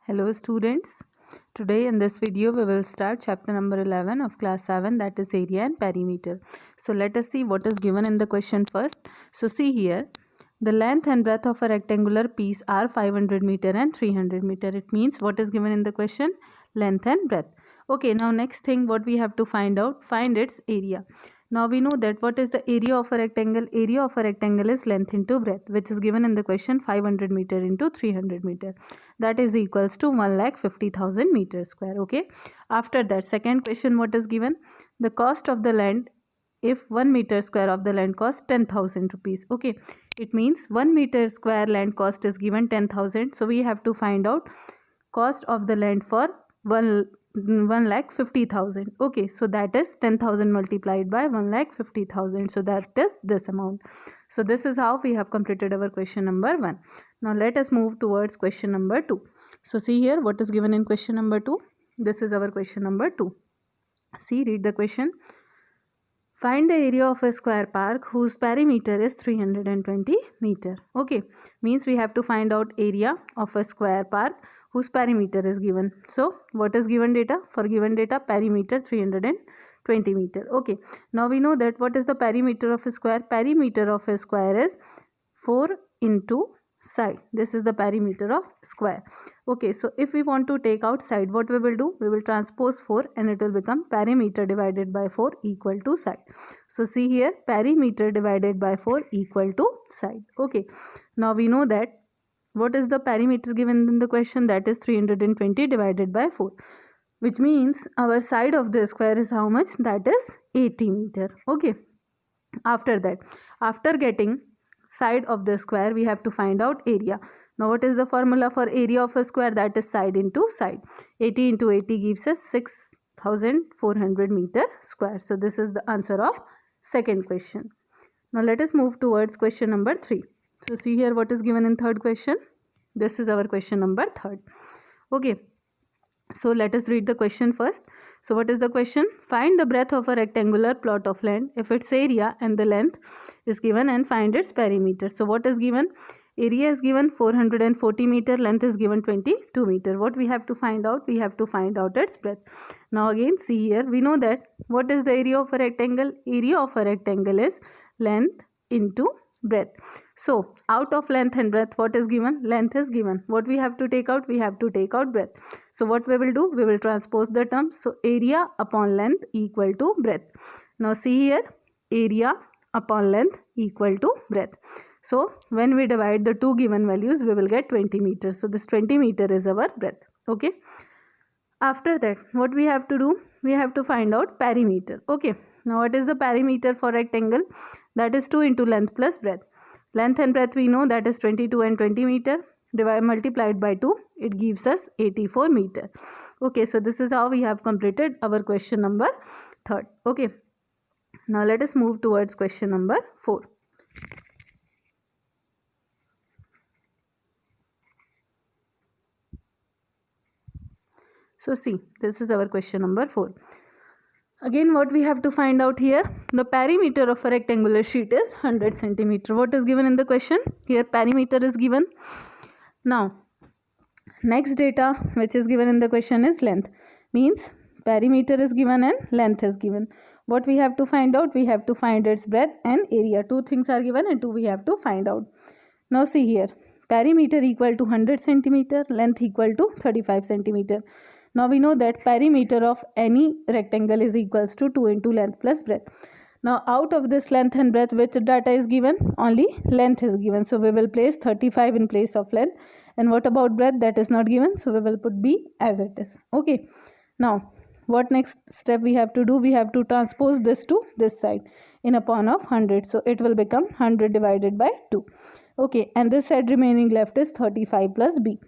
Hello students, today in this video we will start chapter number 11 of class 7, that is area and perimeter. So let us see what is given in the question first. So see here, the length and breadth of a rectangular piece are 500 meter and 300 meter. It means what is given in the question? Length and breadth. Okay, now next thing what we have to find out, find its area. Now we know that what is the area of a rectangle? Area of a rectangle is length into breadth, which is given in the question 500 meter into 300 meter. That is equals to 1,50,000 meters square. Okay. After that, second question what is given? The cost of the land if 1 meter square of the land costs 10,000 rupees. Okay. It means 1 meter square land cost is given 10,000. So we have to find out cost of the land for 1,50,000. Okay, so that is 10,000 multiplied by 1,50,000. So that is this amount. So this is how we have completed our question number 1. Now let us move towards question number 2. So see here what is given in question number 2. This is our question number 2. See, read the question. Find the area of a square park whose perimeter is 320 meter. Okay, means we have to find out area of a square park whose perimeter is given. So what is given data? For given data, perimeter 320 meter. Okay, now we know that what is the perimeter of a square? Perimeter of a square is 4 into side. This is the perimeter of square. Okay, so if we want to take out side, what we will do? We will transpose 4 and it will become perimeter divided by 4 equal to side. So see here, perimeter divided by 4 equal to side. Okay, now we know that what is the perimeter given in the question? That is 320 divided by 4, which means our side of the square is how much? That is 80 meter. Okay, after that, after getting side of the square, we have to find out area. Now what is the formula for area of a square? That is side into side. 80 into 80 gives us 6,400 meter square. So this is the answer of second question. Now let us move towards question number 3. So see here what is given in third question. This is our question number 3. Okay, so let us read the question first. So what is the question? Find the breadth of a rectangular plot of land if its area and the length is given and find its perimeter. So what is given? Area is given 440 meter, length is given 22 meter. What we have to find out? We have to find out its breadth. Now again see here, we know that what is the area of a rectangle? Area of a rectangle is length into breadth. So out of length and breadth, what is given? Length is given. What we have to take out? We have to take out breadth. So what we will do? We will transpose the term. So area upon length equal to breadth. Now see here, area upon length equal to breadth. So when we divide the two given values, we will get 20 meters. So this 20 meter is our breadth. Okay. After that, what we have to do? We have to find out perimeter. Okay. Now what is the perimeter for rectangle? That is 2 into length plus breadth. Length and breadth we know, that is 22 and 20 meter. Multiplied by 2, it gives us 84 meter. Okay, so this is how we have completed our question number 3. Okay, now let us move towards question number 4. So see, this is our question number 4. Again, what we have to find out here? The perimeter of a rectangular sheet is 100 centimeter. What is given in the question? Here perimeter is given. Now, next data which is given in the question is length. Means perimeter is given and length is given. What we have to find out? We have to find its breadth and area. Two things are given and two we have to find out. Now see here, perimeter equal to 100 centimeter, length equal to 35 centimeter. Now we know that perimeter of any rectangle is equals to 2 into length plus breadth. Now out of this length and breadth, which data is given? Only length is given. So we will place 35 in place of length. And what about breadth? That is not given. So we will put B as it is. Okay. Now what next step we have to do? We have to transpose this to this side in upon of 100. So it will become 100 divided by 2. Okay. And this side remaining left is 35 plus B.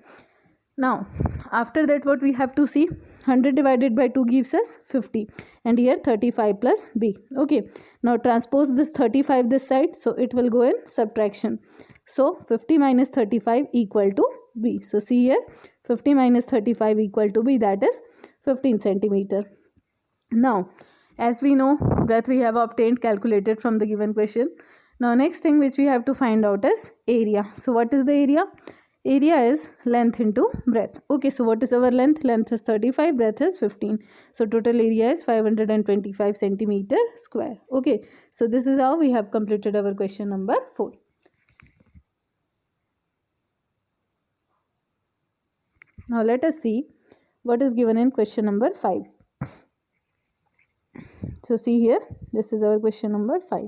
Now, after that what we have to see? 100 divided by 2 gives us 50 and here 35 plus B. Okay. Now transpose this 35 this side, so it will go in subtraction. So 50 minus 35 equal to B. So see here, 50 minus 35 equal to B, that is 15 centimeter. Now, as we know, breadth we have obtained, calculated from the given question. Now next thing which we have to find out is area. So what is the area? area is length into breadth. Okay, so what is our length? Length is 35, breadth is 15. So total area is 525 centimeter square. Okay, so this is how we have completed our question number 4. Now let us see what is given in question number 5. So see here, this is our question number 5.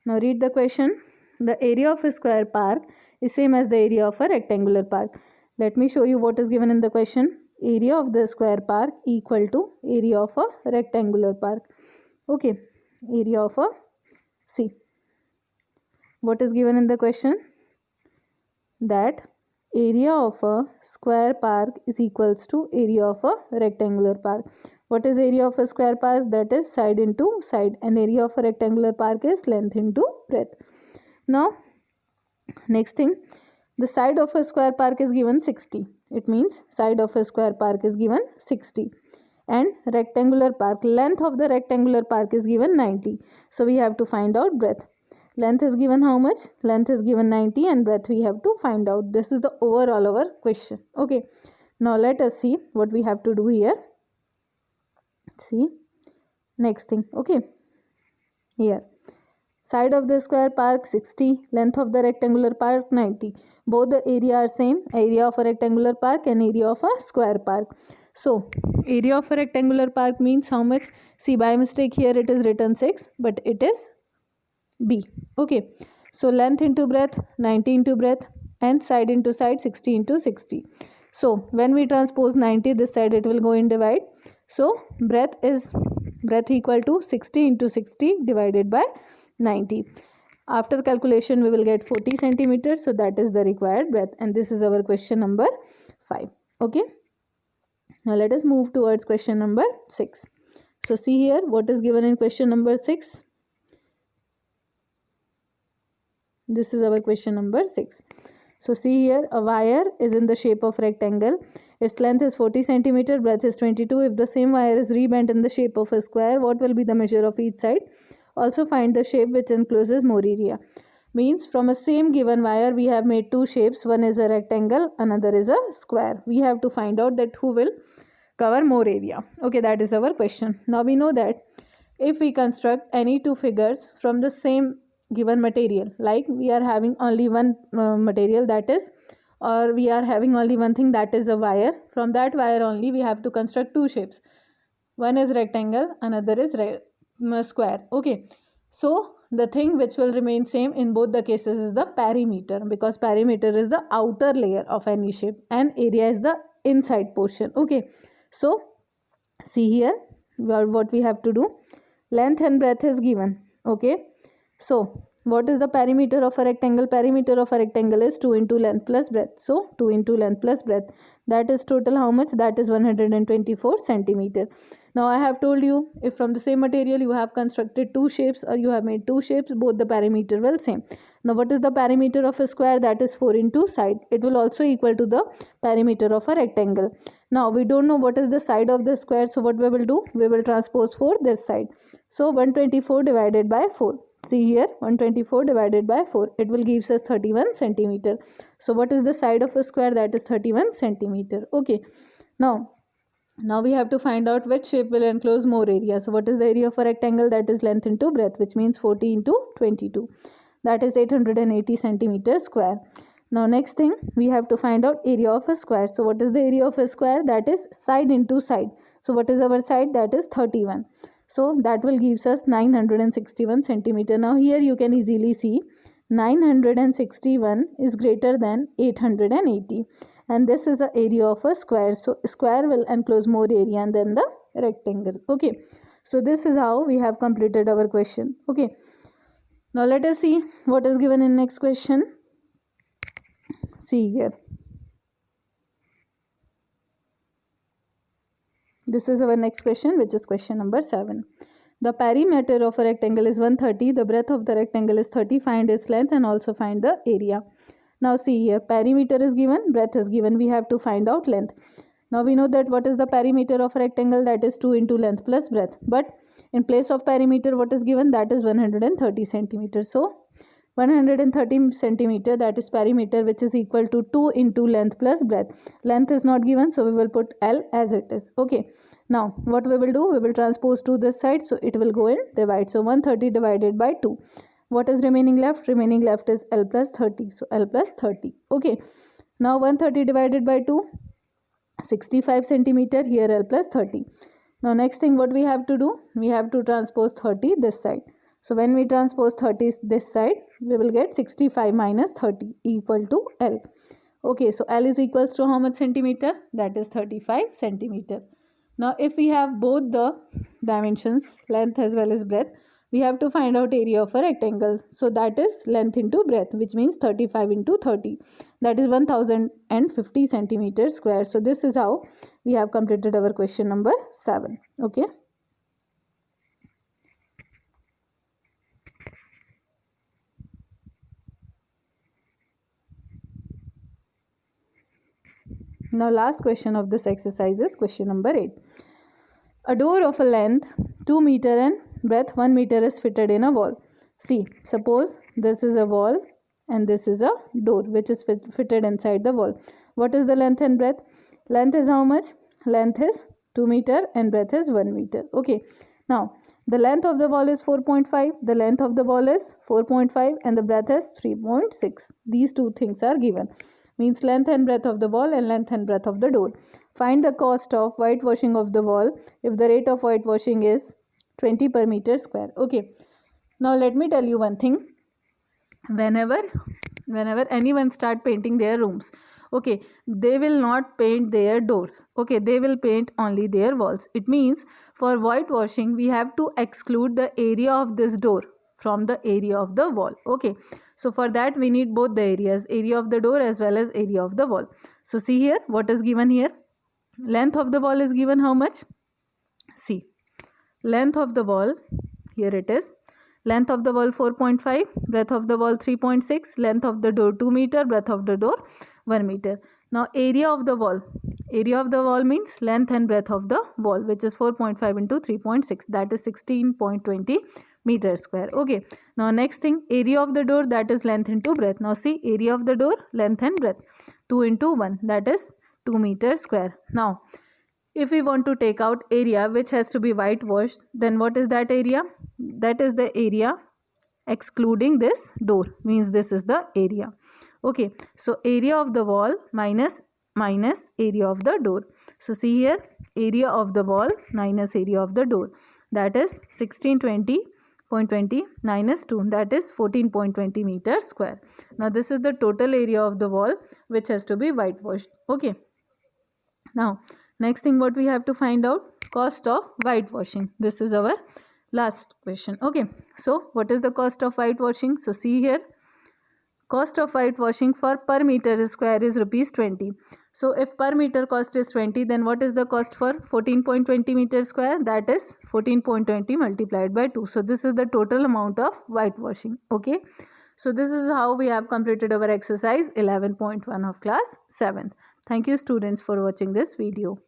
Now read the question. The area of a square park is same as the area of a rectangular park. Let me show you what is given in the question. Area of the square park equal to area of a rectangular park. Okay, area of a, see, what is given in the question? That area of a square park is equals to area of a rectangular park. What is area of a square park? That is side into side, and area of a rectangular park is length into breadth. Now next thing, the side of a square park is given 60. It means side of a square park is given 60, and rectangular park, length of the rectangular park is given 90. So we have to find out breadth. Length is given how much? Length is given 90 and breadth we have to find out. This is the overall our question. Okay, now let us see what we have to do here. See, next thing. Okay, here, side of the square park 60, length of the rectangular park 90. Both the area are same, area of a rectangular park and area of a square park. So area of a rectangular park means how much? See, by mistake here it is written 6, but it is B. Okay, so length into breadth 90 into breadth, and side into side 60 into 60. So when we transpose 90 this side, it will go in divide. So breadth equal to 60 into 60 divided by 90. After calculation we will get 40 centimeters. So that is the required breadth, and this is our question number 5. Okay, now let us move towards question number 6. So see here what is given in question number 6. This is our question number 6. So see here, a wire is in the shape of rectangle. Its length is 40 centimeter, breadth is 22. If the same wire is rebent in the shape of a square, what will be the measure of each side? Also find the shape which encloses more area. Means from a same given wire we have made two shapes. One is a rectangle, another is a square. We have to find out that who will cover more area. Okay, that is our question. Now we know that if we construct any two figures from the same given material, like we are having only one material, that is, or we are having only one thing, that is a wire. From that wire only we have to construct two shapes. One is rectangle, another is square. Okay, so the thing which will remain same in both the cases is the perimeter, because perimeter is the outer layer of any shape and area is the inside portion. Okay, so see here what we have to do. Length and breadth is given. Okay, so what is the perimeter of a rectangle? Perimeter of a rectangle is 2 into length plus breadth. So 2 into length plus breadth, that is total how much? That is 124 centimeter. Now I have told you, if from the same material you have constructed two shapes or you have made two shapes, both the perimeter will same. Now what is the perimeter of a square? That is 4 into side. It will also equal to the perimeter of a rectangle. Now we don't know what is the side of the square, so what we will do? We will transpose 4 this side. So 124 divided by 4. See here, 124 divided by 4. It will give us 31 centimeter. So what is the side of a square? That is 31 centimeter. Okay. Now we have to find out which shape will enclose more area. So what is the area of a rectangle? That is length into breadth, which means 40 into 22. That is 880 centimeter square. Now next thing, we have to find out area of a square. So what is the area of a square? That is side into side. So what is our side? That is 31. So that will gives us 961 centimeter. Now here you can easily see 961 is greater than 880, and this is the area of a square. So square will enclose more area than the rectangle. Okay, so this is how we have completed our question. Okay, now let us see what is given in next question. See here, this is our next question, which is question number 7. The perimeter of a rectangle is 130. The breadth of the rectangle is 30. Find its length and also find the area. Now see here, perimeter is given, breadth is given. We have to find out length. Now we know that what is the perimeter of a rectangle? That is 2 into length plus breadth. But in place of perimeter, what is given? That is 130 centimeters. So 130 centimeter, that is perimeter, which is equal to 2 into length plus breadth. Length is not given, so we will put L as it is. Okay, now what we will do, we will transpose to this side, so it will go in divide. So 130 divided by 2. What is remaining left? Remaining left is L plus 30. So L plus 30. Okay, now 130 divided by 2, 65 centimeter, here L plus 30. Now next thing what we have to do, we have to transpose 30 this side. So when we transpose 30 this side, we will get 65 minus 30 equal to L. Okay, so L is equals to how much centimeter? That is 35 centimeter. Now if we have both the dimensions, length as well as breadth, we have to find out area of a rectangle. So that is length into breadth, which means 35 into 30. That is 1050 centimeters square. So this is how we have completed our question number 7. Okay. Now last question of this exercise is question number 8. A door of a length 2 meter and breadth 1 meter is fitted in a wall. See, suppose this is a wall and this is a door which is fitted inside the wall. What is the length and breadth? Length is how much? Length is 2 meter and breadth is 1 meter. Okay. Now, the length of the wall is 4.5. The length of the wall is 4.5 and the breadth is 3.6. These two things are given. Means length and breadth of the wall and length and breadth of the door. Find the cost of whitewashing of the wall if the rate of whitewashing is 20 per meter square. Okay. Now let me tell you one thing. Whenever anyone start painting their rooms, okay, they will not paint their doors. Okay, they will paint only their walls. It means for whitewashing, we have to exclude the area of this door from the area of the wall. Okay, so for that we need both the areas, area of the door as well as area of the wall. So see here, what is given here? Length of the wall is given how much? See, length of the wall, here it is. Length of the wall 4.5, breadth of the wall 3.6, length of the door 2 meter, breadth of the door 1 meter. Now area of the wall. Area of the wall means length and breadth of the wall, which is 4.5 into 3.6, that is 16.20 meter square. Okay, now next thing, area of the door, that is length into breadth. Now see, area of the door, length and breadth, 2 into 1, that is 2 meter square. Now if we want to take out area which has to be whitewashed, then what is that area? That is the area excluding this door, means this is the area. Okay, so area of the wall minus area of the door. So see here, area of the wall minus area of the door, that is 1620.20 minus 2, that is 14.20 meters square. Now this is the total area of the wall which has to be whitewashed. Okay, now next thing what we have to find out, cost of whitewashing. This is our last question. Okay, so what is the cost of whitewashing? So see here, cost of whitewashing for per meter square is rupees 20. So if per meter cost is 20, then what is the cost for 14.20 meter square? That is 14.20 multiplied by 2. So this is the total amount of whitewashing. Okay, so this is how we have completed our exercise 11.1 of class 7th. Thank you students for watching this video.